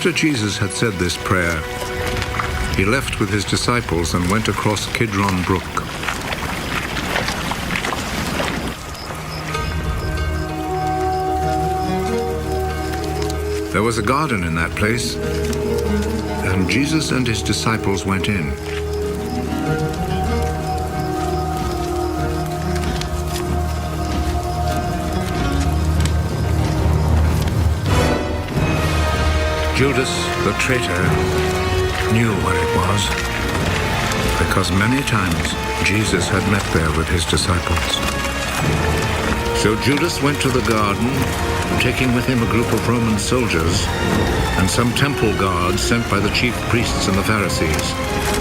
After Jesus had said this prayer, he left with his disciples and went across Kidron Brook. There was a garden in that place, and Jesus and his disciples went in. Judas, the traitor, knew where it was, because many times Jesus had met there with his disciples. So Judas went to the garden, taking with him a group of Roman soldiers and some temple guards sent by the chief priests and the Pharisees.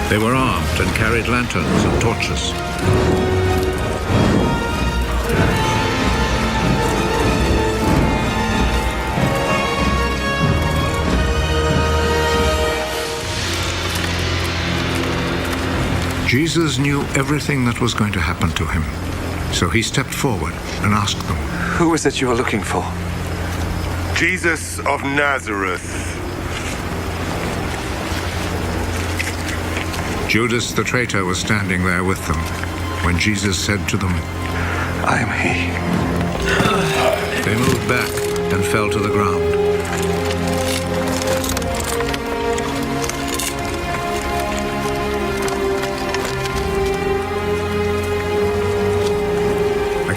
They were armed and carried lanterns and torches. Jesus knew everything that was going to happen to him, so he stepped forward and asked them, "Who is it you are looking for?" Jesus of Nazareth. Judas the traitor was standing there with them when Jesus said to them, "I am he." They moved back and fell to the ground.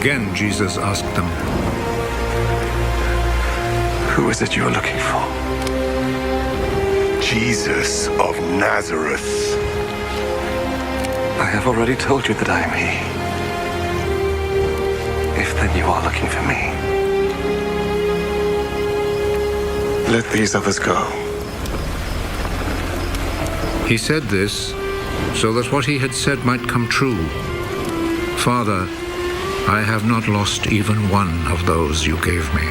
Again, Jesus asked them, "Who is it you are looking for?" Jesus of Nazareth. I have already told you that I am he. If then you are looking for me, let these others go. He said this so that what he had said might come true. "Father, I have not lost even one of those you gave me."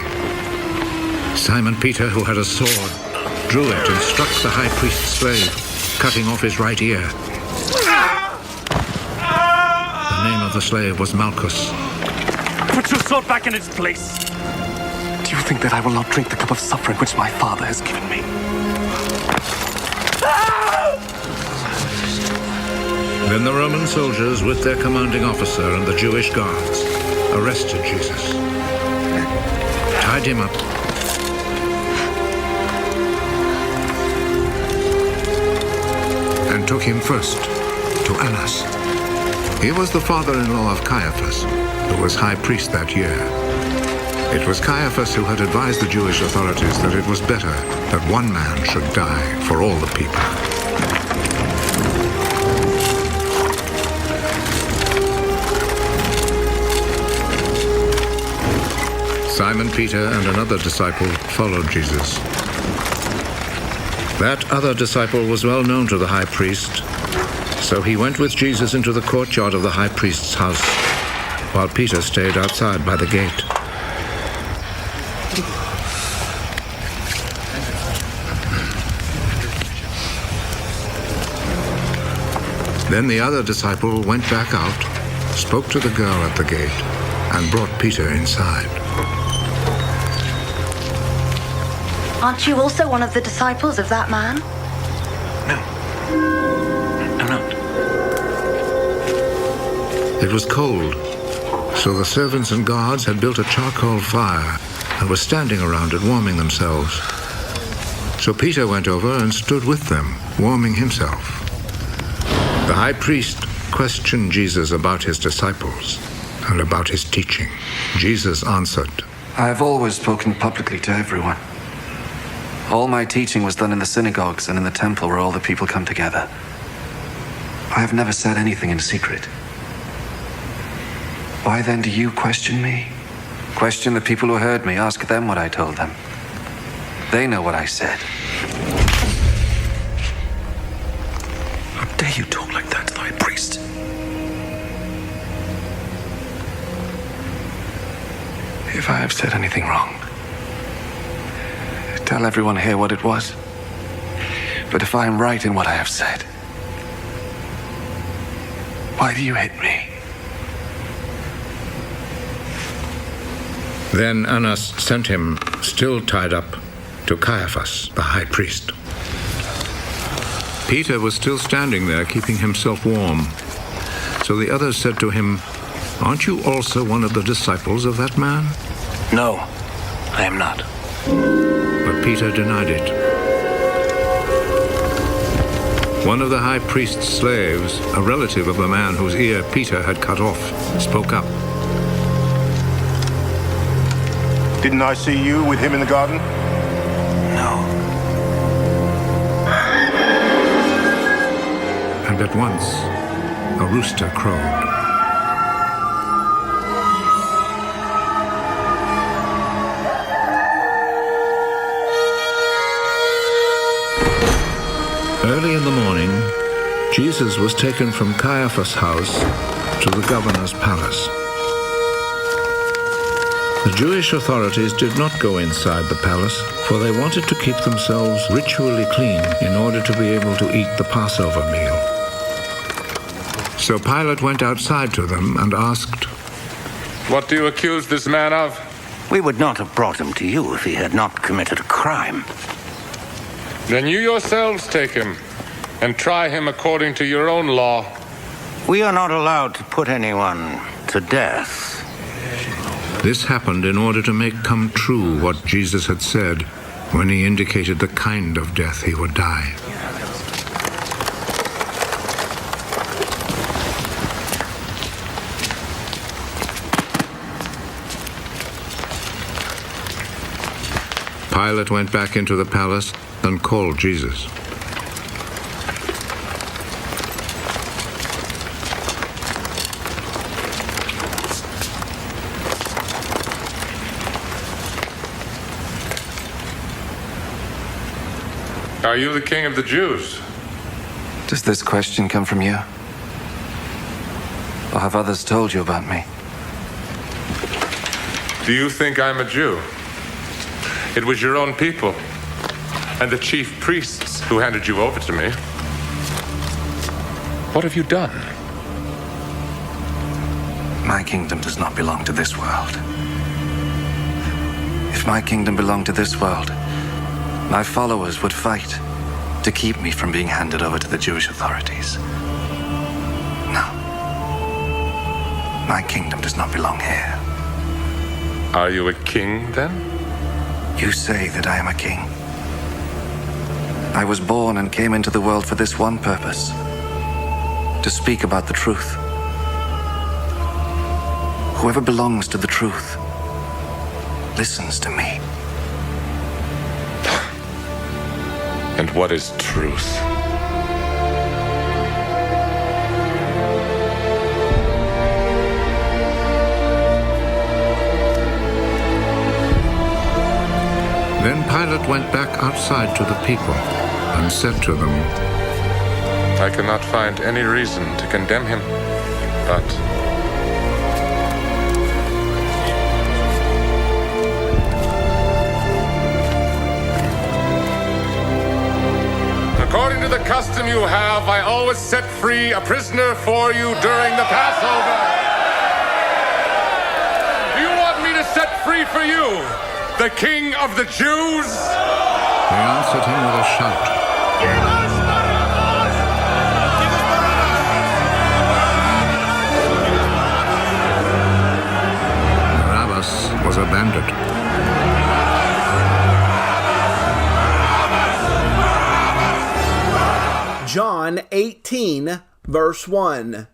Simon Peter, who had a sword, drew it and struck the high priest's slave, cutting off his right ear. The name of the slave was Malchus. Put your sword back in its place. Do you think that I will not drink the cup of suffering which my Father has given me? Then the Roman soldiers, with their commanding officer and the Jewish guards, arrested Jesus, tied him up, and took him first to Annas. He was the father-in-law of Caiaphas, who was high priest that year. It was Caiaphas who had advised the Jewish authorities that it was better that one man should die for all the people. Simon Peter and another disciple followed Jesus. That other disciple was well known to the high priest, so he went with Jesus into the courtyard of the high priest's house, while Peter stayed outside by the gate. Then the other disciple went back out, spoke to the girl at the gate, and brought Peter inside. Aren't you also one of the disciples of that man? No, I'm not. It was cold, so the servants and guards had built a charcoal fire and were standing around it warming themselves. So Peter went over and stood with them, warming himself. The high priest questioned Jesus about his disciples and about his teaching. Jesus answered, I have always spoken publicly to everyone. All my teaching was done in the synagogues and in the temple where all the people come together. I have never said anything in secret. Why then do you question me? Question the people who heard me. Ask them what I told them. They know what I said. How dare you talk like that to the high priest? If I have said anything wrong, tell everyone here what it was. But if I am right in what I have said, why do you hit me? Then Annas sent him, still tied up, to Caiaphas, the high priest. Peter was still standing there, keeping himself warm. So the others said to him, "Aren't you also one of the disciples of that man?" No, I am not. But Peter denied it. One of the high priest's slaves, a relative of the man whose ear Peter had cut off, spoke up. Didn't I see you with him in the garden? No. And at once, a rooster crowed. Early in the morning, Jesus was taken from Caiaphas' house to the governor's palace. The Jewish authorities did not go inside the palace, for they wanted to keep themselves ritually clean in order to be able to eat the Passover meal. So Pilate went outside to them and asked, "What do you accuse this man of?" We would not have brought him to you if he had not committed a crime. Then you yourselves take him and try him according to your own law. We are not allowed to put anyone to death. This happened in order to make come true what Jesus had said when he indicated the kind of death he would die. Pilate went back into the palace and called Jesus. Are you the king of the Jews? Does this question come from you? Or have others told you about me? Do you think I'm a Jew? It was your own people and the chief priests who handed you over to me. What have you done? My kingdom does not belong to this world. If my kingdom belonged to this world, my followers would fight to keep me from being handed over to the Jewish authorities. No. My kingdom does not belong here. Are you a king, then? You say that I am a king. I was born and came into the world for this one purpose: to speak about the truth. Whoever belongs to the truth listens to me. And what is truth? Then Pilate went back outside to the people and said to them, I cannot find any reason to condemn him, but according to the custom you have, I always set free a prisoner for you during the Passover. Do you want me to set free for you the King of the Jews? They answered him with a shout. Barabbas was a bandit. John 18, verse 1.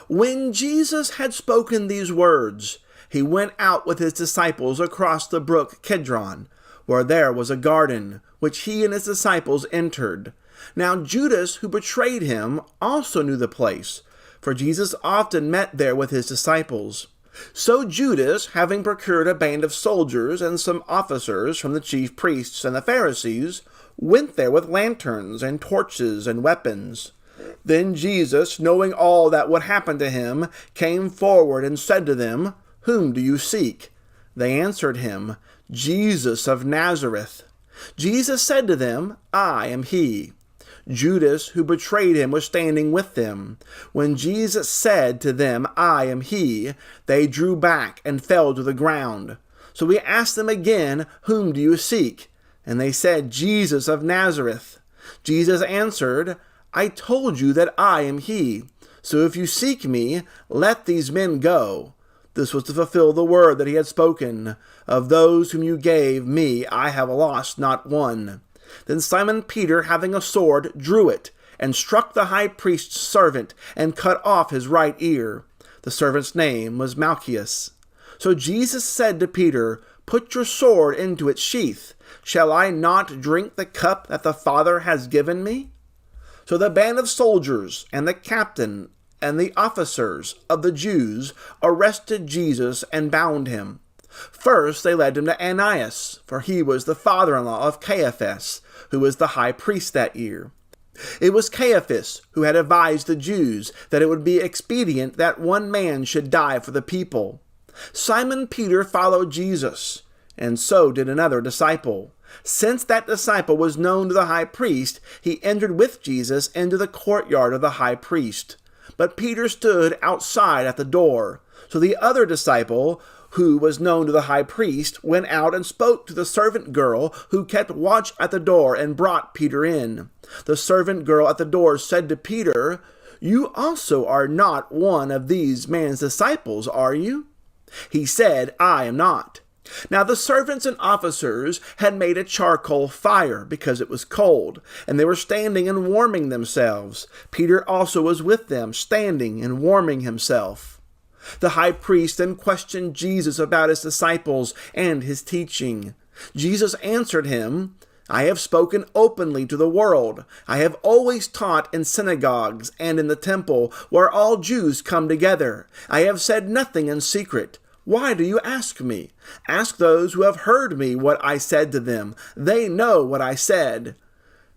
When Jesus had spoken these words, he went out with his disciples across the brook Kidron, where there was a garden, which he and his disciples entered. Now Judas, who betrayed him, also knew the place, for Jesus often met there with his disciples. So Judas, having procured a band of soldiers and some officers from the chief priests and the Pharisees, went there with lanterns and torches and weapons. Then Jesus, knowing all that would happen to him, came forward and said to them, Whom do you seek? They answered him, Jesus of Nazareth. Jesus said to them, I am he. Judas, who betrayed him, was standing with them. When Jesus said to them, I am he, they drew back and fell to the ground. So he asked them again, Whom do you seek? And they said, Jesus of Nazareth. Jesus answered, I told you that I am he. So if you seek me, let these men go. This was to fulfill the word that he had spoken. Of those whom you gave me, I have lost not one. Then Simon Peter, having a sword, drew it, and struck the high priest's servant, and cut off his right ear. The servant's name was Malchus. So Jesus said to Peter, Put your sword into its sheath. Shall I not drink the cup that the Father has given me? So the band of soldiers and the captain and the officers of the Jews arrested Jesus and bound him. First they led him to Ananias, for he was the father-in-law of Caiaphas, who was the high priest that year. It was Caiaphas who had advised the Jews that it would be expedient that one man should die for the people. Simon Peter followed Jesus, and so did another disciple. Since that disciple was known to the high priest, he entered with Jesus into the courtyard of the high priest. But Peter stood outside at the door. So the other disciple, who was known to the high priest, went out and spoke to the servant girl who kept watch at the door and brought Peter in. The servant girl at the door said to Peter, You also are not one of these man's disciples, are you? He said, I am not. Now the servants and officers had made a charcoal fire because it was cold, and they were standing and warming themselves. Peter also was with them, standing and warming himself. The high priest then questioned Jesus about his disciples and his teaching. Jesus answered him, I have spoken openly to the world. I have always taught in synagogues and in the temple, where all Jews come together. I have said nothing in secret. Why do you ask me? Ask those who have heard me what I said to them. They know what I said.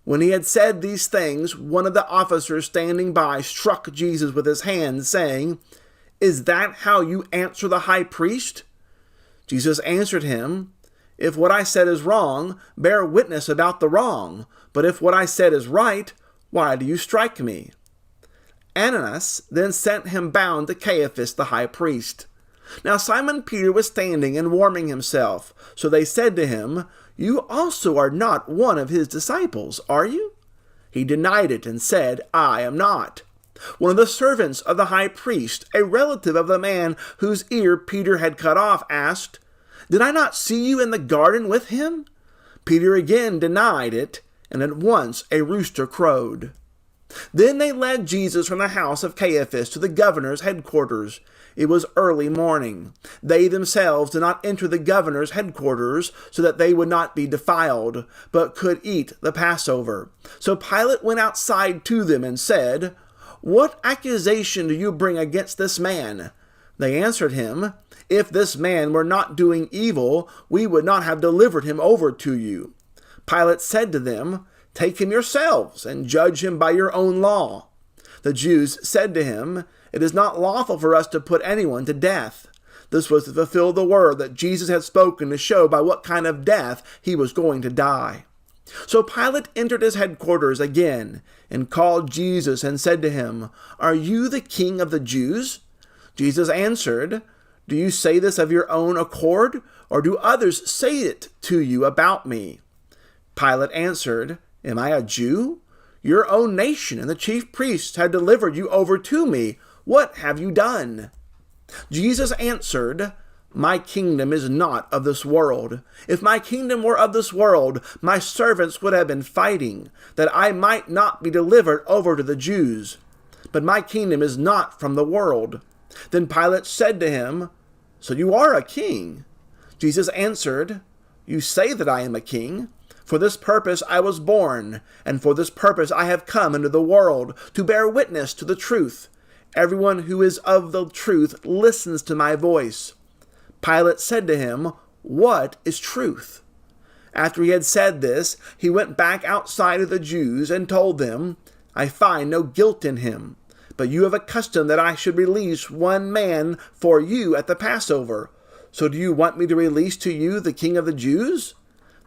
When he had said these things, one of the officers standing by struck Jesus with his hand, saying, Is that how you answer the high priest? Jesus answered him, If what I said is wrong, bear witness about the wrong. But if what I said is right, why do you strike me? Ananias then sent him bound to Caiaphas the high priest. Now Simon Peter was standing and warming himself. So they said to him, You also are not one of his disciples, are you? He denied it and said, I am not. One of the servants of the high priest, a relative of the man whose ear Peter had cut off, asked, Did I not see you in the garden with him? Peter again denied it, and at once a rooster crowed. Then they led Jesus from the house of Caiaphas to the governor's headquarters. It was early morning. They themselves did not enter the governor's headquarters, so that they would not be defiled, but could eat the Passover. So Pilate went outside to them and said, What accusation do you bring against this man? They answered him, If this man were not doing evil, we would not have delivered him over to you. Pilate said to them, Take him yourselves, and judge him by your own law. The Jews said to him, It is not lawful for us to put anyone to death. This was to fulfill the word that Jesus had spoken to show by what kind of death he was going to die. So Pilate entered his headquarters again, and called Jesus and said to him, Are you the king of the Jews? Jesus answered, Do you say this of your own accord, or do others say it to you about me? Pilate answered, Am I a Jew? Your own nation and the chief priests have delivered you over to me. What have you done? Jesus answered, My kingdom is not of this world. If my kingdom were of this world, my servants would have been fighting, that I might not be delivered over to the Jews. But my kingdom is not from the world. Then Pilate said to him, So you are a king? Jesus answered, You say that I am a king. For this purpose I was born, and for this purpose I have come into the world, to bear witness to the truth. Everyone who is of the truth listens to my voice. Pilate said to him, What is truth? After he had said this, he went back outside of the Jews and told them, I find no guilt in him. But you have a custom that I should release one man for you at the Passover. So do you want me to release to you the King of the Jews?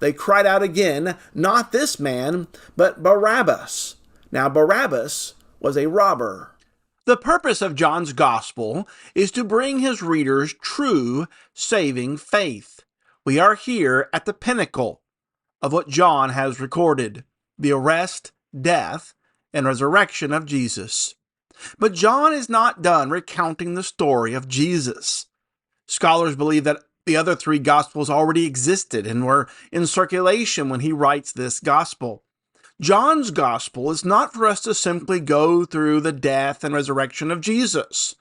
They cried out again, Not this man, but Barabbas. Now Barabbas was a robber. The purpose of John's Gospel is to bring his readers true, saving faith. We are here at the pinnacle of what John has recorded: the arrest, death, and resurrection of Jesus. But John is not done recounting the story of Jesus. Scholars believe that the other three Gospels already existed and were in circulation when he writes this Gospel. John's Gospel is not for us to simply go through the death and resurrection of Jesus.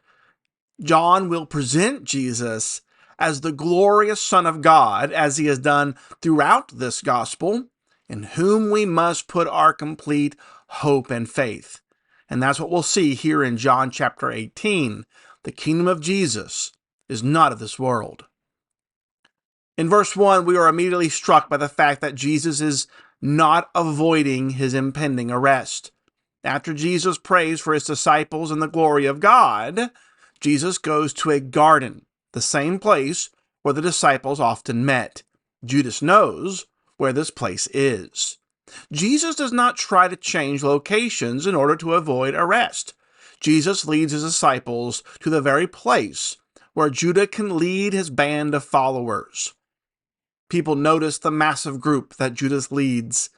John will present Jesus as the glorious Son of God, as he has done throughout this Gospel, in whom we must put our complete hope and faith. And that's what we'll see here in John chapter 18. The kingdom of Jesus is not of this world. In verse 1, we are immediately struck by the fact that Jesus is not avoiding his impending arrest. After Jesus prays for his disciples in the glory of God, Jesus goes to a garden, the same place where the disciples often met. Judas knows where this place is. Jesus does not try to change locations in order to avoid arrest. Jesus leads his disciples to the very place where Judas can lead his band of followers. People notice the massive group that Judas leads.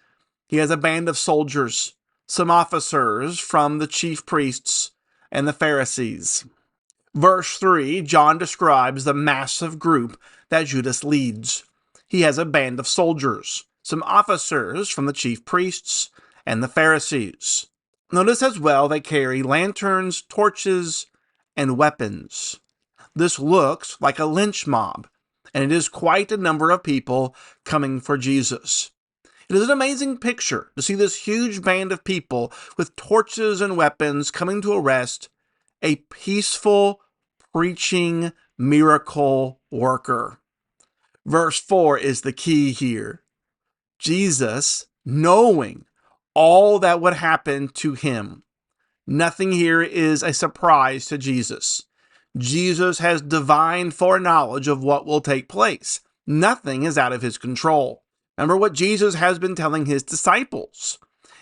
He has a band of soldiers, some officers from the chief priests and the Pharisees. Verse 3, John describes the massive group that Judas leads. He has a band of soldiers, some officers from the chief priests and the Pharisees. Notice as well they carry lanterns, torches, and weapons. This looks like a lynch mob, and it is quite a number of people coming for Jesus. It is an amazing picture to see this huge band of people with torches and weapons coming to arrest a peaceful, preaching, miracle worker. Verse 4 is the key here. Jesus, knowing all that would happen to him. Nothing here is a surprise to Jesus. Jesus has divine foreknowledge of what will take place. Nothing is out of his control. Remember what Jesus has been telling his disciples.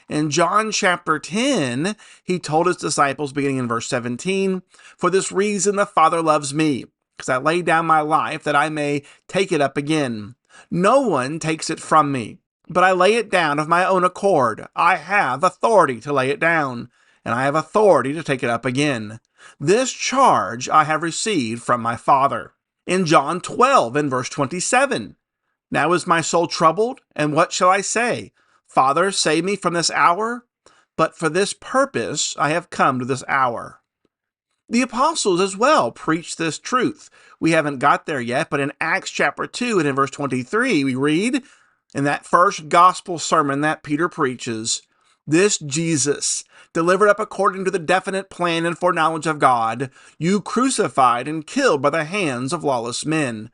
In John chapter 10, he told his disciples, beginning in verse 17, "For this reason the Father loves me, because I lay down my life that I may take it up again. No one takes it from me, but I lay it down of my own accord. I have authority to lay it down, and I have authority to take it up again. This charge I have received from my Father." In John 12, in verse 27, "Now is my soul troubled, and what shall I say? Father, save me from this hour? But for this purpose I have come to this hour." The apostles as well preached this truth. We haven't got there yet, but in Acts chapter 2 and in verse 23, we read, in that first gospel sermon that Peter preaches, "This Jesus, delivered up according to the definite plan and foreknowledge of God, you crucified and killed by the hands of lawless men."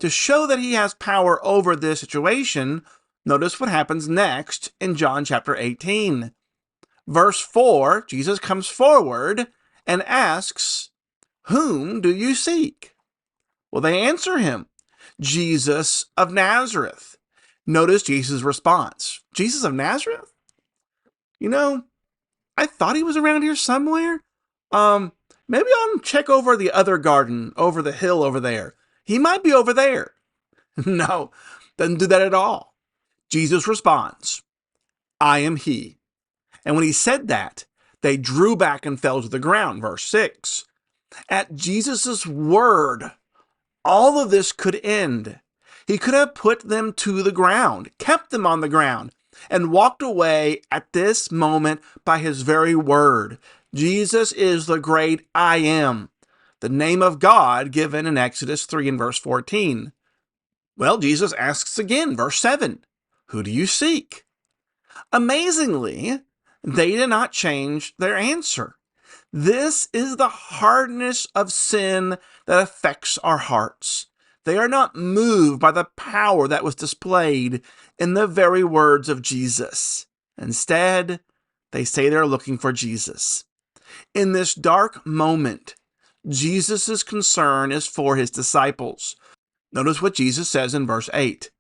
To show that he has power over this situation, notice what happens next in John chapter 18. Verse 4, Jesus comes forward and asks, "Whom do you seek?" Well, they answer him, "Jesus of Nazareth." Notice Jesus' response. "Jesus of Nazareth? I thought he was around here somewhere. Maybe I'll check over the other garden, over the hill over there. He might be over there." No, doesn't do that at all. Jesus responds, "I am he." And when he said that, they drew back and fell to the ground. Verse 6. At Jesus' word, all of this could end. He could have put them to the ground, kept them on the ground, and walked away at this moment by his very word. Jesus is the great I am, the name of God given in Exodus 3 and verse 14. Well, Jesus asks again, verse 7, "Who do you seek?" Amazingly, they did not change their answer. This is the hardness of sin that affects our hearts. They are not moved by the power that was displayed in the very words of Jesus. Instead, they say they're looking for Jesus. In this dark moment, Jesus' concern is for his disciples. Notice what Jesus says in verse 8.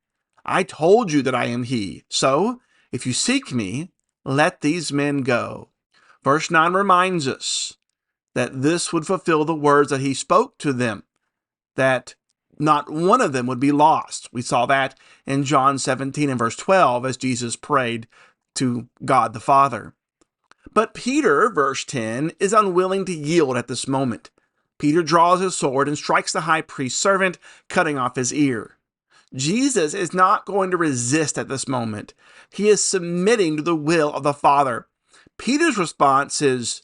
"I told you that I am he. So, if you seek me, let these men go." Verse 9 reminds us that this would fulfill the words that he spoke to them, that Not one of them would be lost. We saw that in John 17 and verse 12 as Jesus prayed to God the Father. But Peter, verse 10, is unwilling to yield at this moment. Peter draws his sword and strikes the high priest's servant, cutting off his ear. Jesus is not going to resist at this moment. He is submitting to the will of the Father. Peter's response is,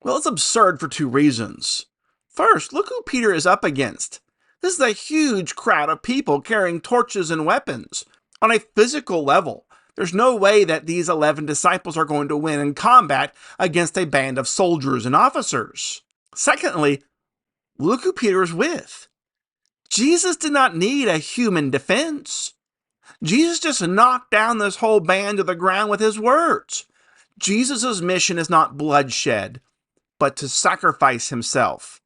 well, it's absurd for two reasons. First, look who Peter is up against. This is a huge crowd of people carrying torches and weapons. On a physical level, there's no way that these 11 disciples are going to win in combat against a band of soldiers and officers. Secondly, look who Peter is with. Jesus did not need a human defense. Jesus just knocked down this whole band to the ground with his words. Jesus' mission is not bloodshed, but to sacrifice himself.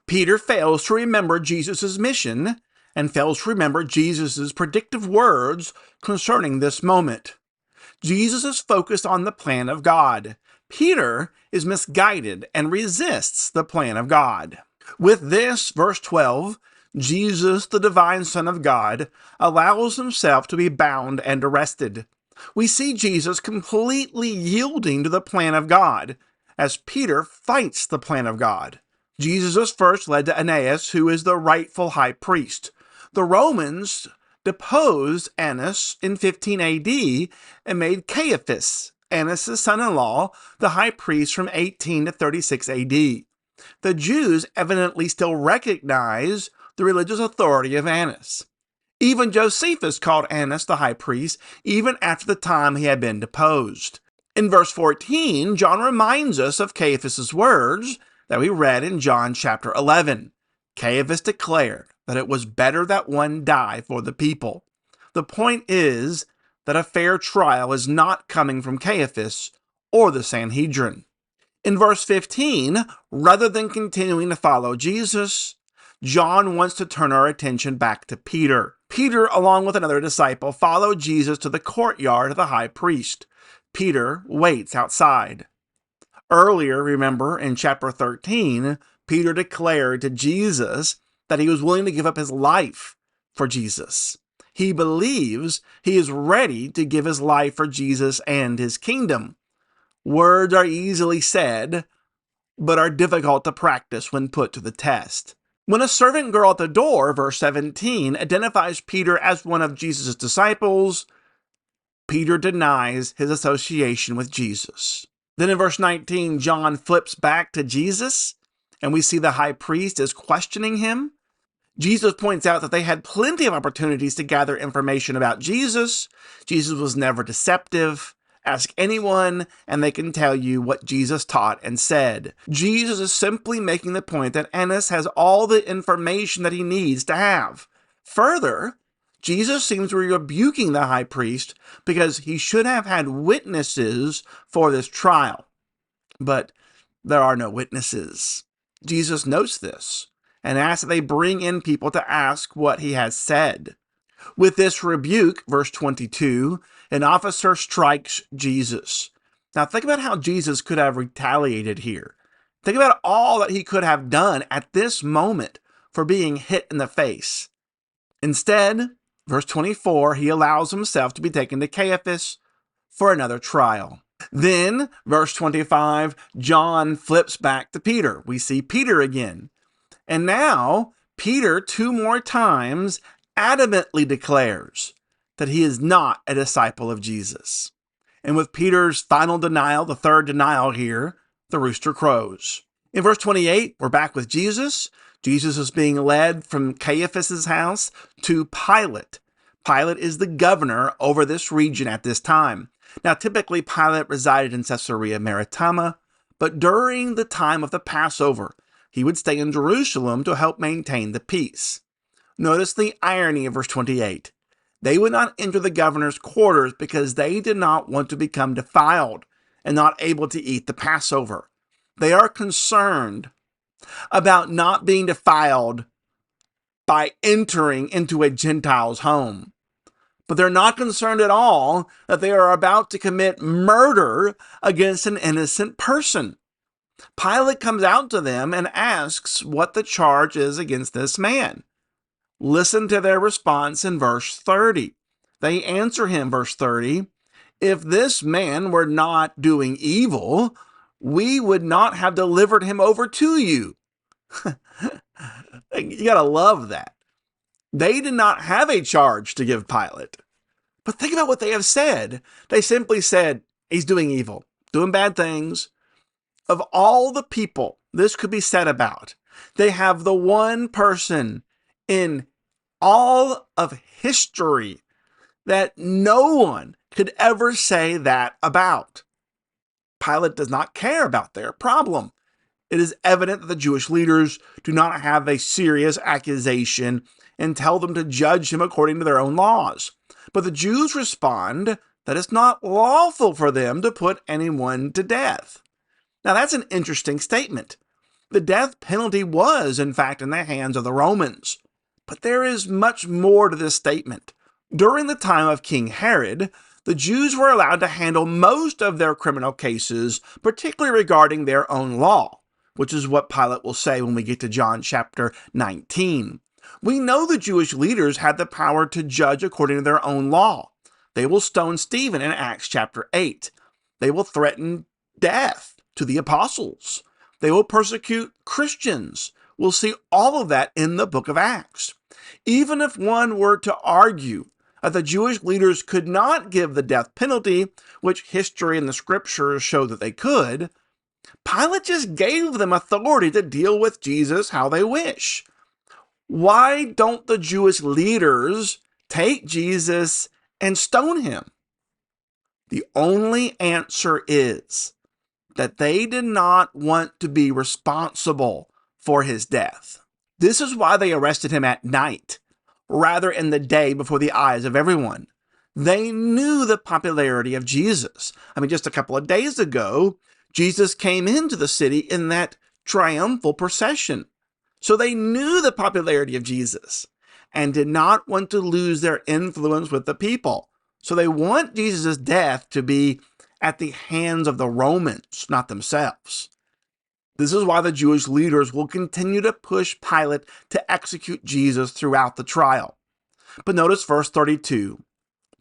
Peter fails to remember Jesus' mission and fails to remember Jesus' predictive words concerning this moment. Jesus is focused on the plan of God. Peter is misguided and resists the plan of God. With this, verse 12, Jesus, the divine Son of God, allows himself to be bound and arrested. We see Jesus completely yielding to the plan of God as Peter fights the plan of God. Jesus is first led to Annas, who is the rightful high priest. The Romans deposed Annas in 15 AD and made Caiaphas, Annas' son-in-law, the high priest from 18 to 36 AD. The Jews evidently still recognize the religious authority of Annas. Even Josephus called Annas the high priest even after the time he had been deposed. In verse 14, John reminds us of Caiaphas' words that we read in John chapter 11. Caiaphas declared that it was better that one die for the people. The point is that a fair trial is not coming from Caiaphas or the Sanhedrin. In verse 15, rather than continuing to follow Jesus, John wants to turn our attention back to Peter. Peter, along with another disciple, followed Jesus to the courtyard of the high priest. Peter waits outside. Earlier, remember, in chapter 13, Peter declared to Jesus that he was willing to give up his life for Jesus. He believes he is ready to give his life for Jesus and his kingdom. Words are easily said, but are difficult to practice when put to the test. When a servant girl at the door, verse 17, identifies Peter as one of Jesus' disciples, Peter denies his association with Jesus. Then in verse 19, John flips back to Jesus, and we see the high priest is questioning him. Jesus points out that they had plenty of opportunities to gather information about Jesus. Jesus was never deceptive. Ask anyone, and they can tell you what Jesus taught and said. Jesus is simply making the point that Annas has all the information that he needs to have. Further, Jesus seems to be rebuking the high priest because he should have had witnesses for this trial. But there are no witnesses. Jesus notes this and asks that they bring in people to ask what he has said. With this rebuke, verse 22, an officer strikes Jesus. Now think about how Jesus could have retaliated here. Think about all that he could have done at this moment for being hit in the face. Instead, verse 24, he allows himself to be taken to Caiaphas for another trial. Then, verse 25, John flips back to Peter. We see Peter again. And now, Peter 2 more times adamantly declares that he is not a disciple of Jesus. And with Peter's final denial, the third denial here, the rooster crows. In verse 28, we're back with Jesus. Jesus is being led from Caiaphas' house to Pilate. Pilate is the governor over this region at this time. Now, typically, Pilate resided in Caesarea Maritima, but during the time of the Passover, he would stay in Jerusalem to help maintain the peace. Notice the irony of verse 28. They would not enter the governor's quarters because they did not want to become defiled and not able to eat the Passover. They are concerned about not being defiled by entering into a Gentile's home. But they're not concerned at all that they are about to commit murder against an innocent person. Pilate comes out to them and asks what the charge is against this man. Listen to their response in verse 30. They answer him, verse 30, "If this man were not doing evil, we would not have delivered him over to you." You gotta love that. They did not have a charge to give Pilate. But think about what they have said. They simply said, he's doing evil, doing bad things. Of all the people this could be said about, they have the one person in all of history that no one could ever say that about. Pilate does not care about their problem. It is evident that the Jewish leaders do not have a serious accusation and tell them to judge him according to their own laws. But the Jews respond that it's not lawful for them to put anyone to death. Now that's an interesting statement. The death penalty was, in fact, in the hands of the Romans. But there is much more to this statement. During the time of King Herod, the Jews were allowed to handle most of their criminal cases, particularly regarding their own law, which is what Pilate will say when we get to John chapter 19. We know the Jewish leaders had the power to judge according to their own law. They will stone Stephen in Acts chapter 8. They will threaten death to the apostles. They will persecute Christians. We'll see all of that in the book of Acts. Even if one were to argue that the Jewish leaders could not give the death penalty, which history and the scriptures show that they could, Pilate just gave them authority to deal with Jesus how they wish. Why don't the Jewish leaders take Jesus and stone him? The only answer is that they did not want to be responsible for his death. This is why they arrested him at night, rather in the day before the eyes of everyone. They knew the popularity of Jesus. Just a couple of days ago, Jesus came into the city in that triumphal procession. So they knew the popularity of Jesus and did not want to lose their influence with the people. So they want Jesus' death to be at the hands of the Romans, not themselves. This is why the Jewish leaders will continue to push Pilate to execute Jesus throughout the trial. But notice verse 32.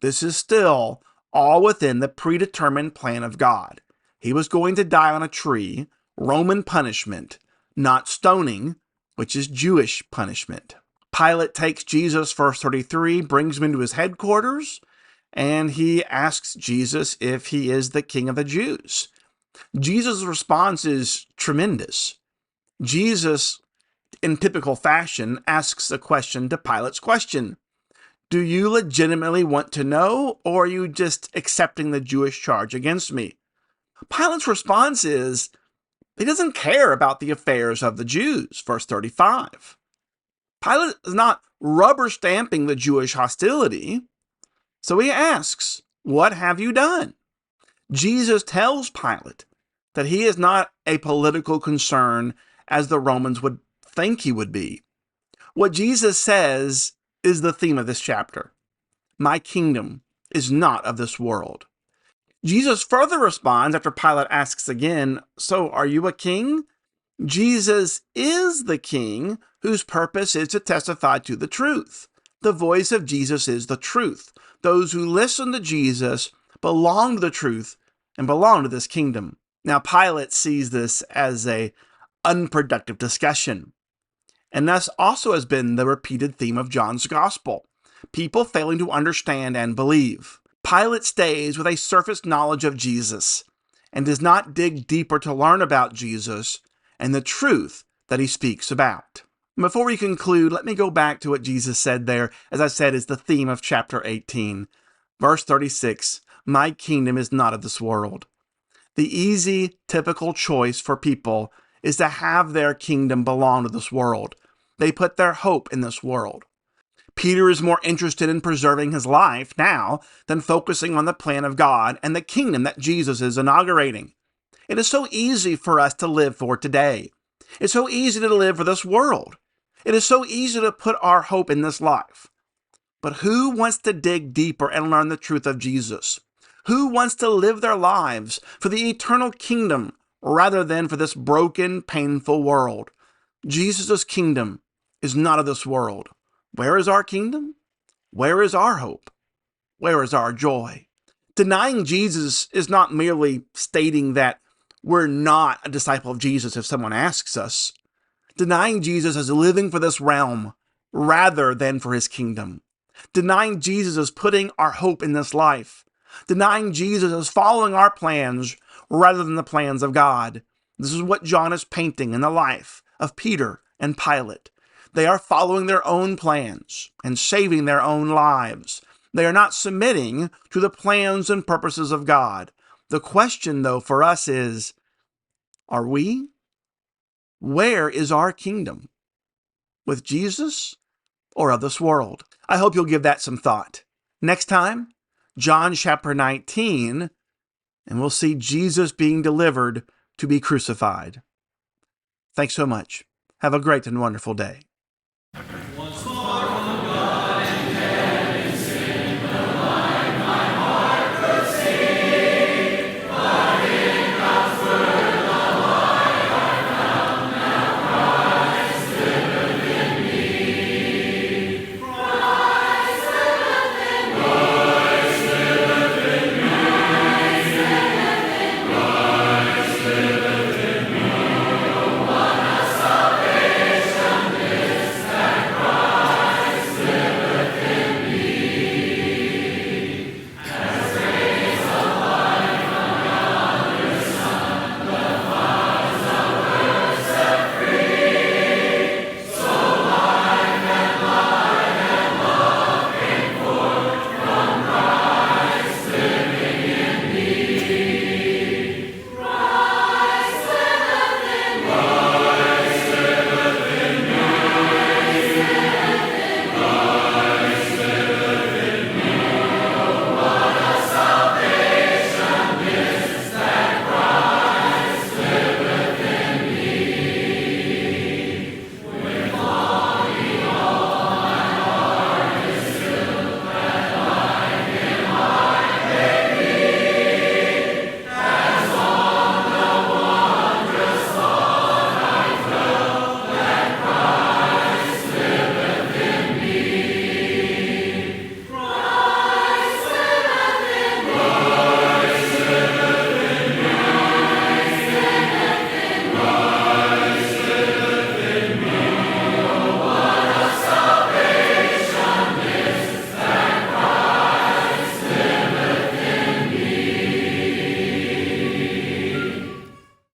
This is still all within the predetermined plan of God. He was going to die on a tree, Roman punishment, not stoning, which is Jewish punishment. Pilate takes Jesus, verse 33, brings him into his headquarters, and he asks Jesus if he is the king of the Jews. Jesus' response is tremendous. Jesus, in typical fashion, asks a question to Pilate's question. Do you legitimately want to know, or are you just accepting the Jewish charge against me? Pilate's response is, he doesn't care about the affairs of the Jews, verse 35. Pilate is not rubber stamping the Jewish hostility. So he asks, what have you done? Jesus tells Pilate that he is not a political concern as the Romans would think he would be. What Jesus says is the theme of this chapter. My kingdom is not of this world. Jesus further responds after Pilate asks again, so are you a king? Jesus is the king whose purpose is to testify to the truth. The voice of Jesus is the truth. Those who listen to Jesus belong to the truth and belong to this kingdom. Now, Pilate sees this as an unproductive discussion. And thus also has been the repeated theme of John's gospel. People failing to understand and believe. Pilate stays with a surface knowledge of Jesus and does not dig deeper to learn about Jesus and the truth that he speaks about. Before we conclude, let me go back to what Jesus said there, as I said, is the theme of chapter 18. Verse 36, my kingdom is not of this world. The easy, typical choice for people is to have their kingdom belong to this world. They put their hope in this world. Peter is more interested in preserving his life now than focusing on the plan of God and the kingdom that Jesus is inaugurating. It is so easy for us to live for today. It's so easy to live for this world. It is so easy to put our hope in this life. But who wants to dig deeper and learn the truth of Jesus? Who wants to live their lives for the eternal kingdom rather than for this broken, painful world? Jesus' kingdom is not of this world. Where is our kingdom? Where is our hope? Where is our joy? Denying Jesus is not merely stating that we're not a disciple of Jesus if someone asks us. Denying Jesus is living for this realm rather than for his kingdom. Denying Jesus is putting our hope in this life. Denying Jesus is following our plans rather than the plans of God. This is what John is painting in the life of Peter and Pilate. They are following their own plans and saving their own lives. They are not submitting to the plans and purposes of God. The question, though, for us is, are we? Where is our kingdom? With Jesus or of this world? I hope you'll give that some thought. Next time, John chapter 19, and we'll see Jesus being delivered to be crucified. Thanks so much. Have a great and wonderful day.